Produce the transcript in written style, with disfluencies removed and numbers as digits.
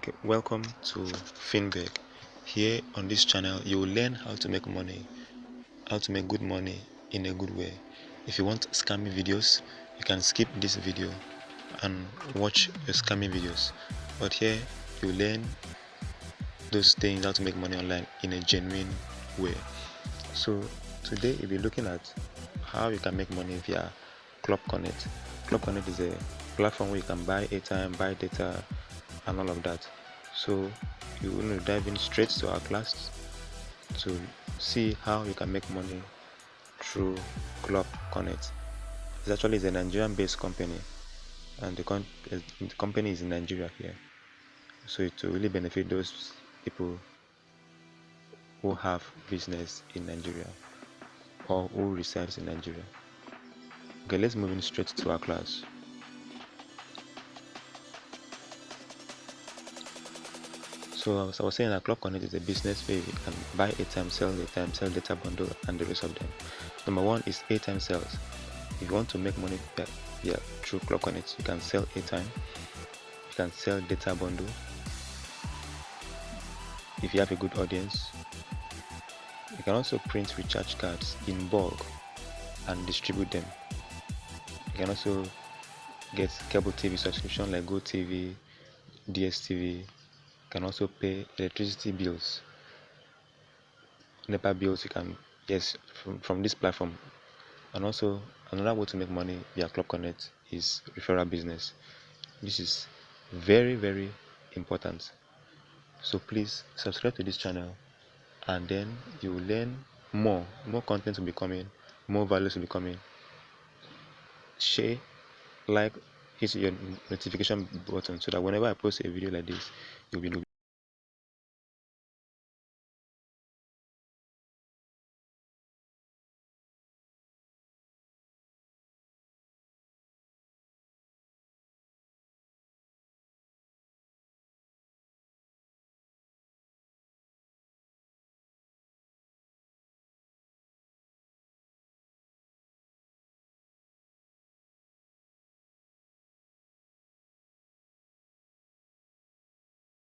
Okay, welcome to Finberg. Here on this channel, you will learn how to make money, how to make good money in a good way. If you want scamming videos, you can skip this video and watch your scamming videos. But here, you learn those things, how to make money online in a genuine way. So today, we'll be looking at how you can make money via Club Connect. Club Connect is a platform where you can buy airtime, buy data, and all of that. So you will dive in straight to our class to see how you can make money through Club Connect. It actually is a Nigerian-based company, and the company is in Nigeria here. So it will really benefit those people who have business in Nigeria or who resides in Nigeria. Okay, let's move in straight to our class. So as I was saying, that Club Connect is a business where you can buy airtime, sell data bundle, and the rest of them. Number one is airtime sales. If you want to make money through Club Connect, you can sell airtime, you can sell data bundle. If you have a good audience, you can also print recharge cards in bulk and distribute them. You can also get cable TV subscription like GoTV, DSTV. You can also pay electricity bills, NEPA bills. You can from this platform. And also another way to make money via Club Connect is referral business. This is very important. So please subscribe to this channel, and then you will learn more content will be coming, more values will be coming. Share, like, hit your notification button so that whenever I post a video like this, you'll be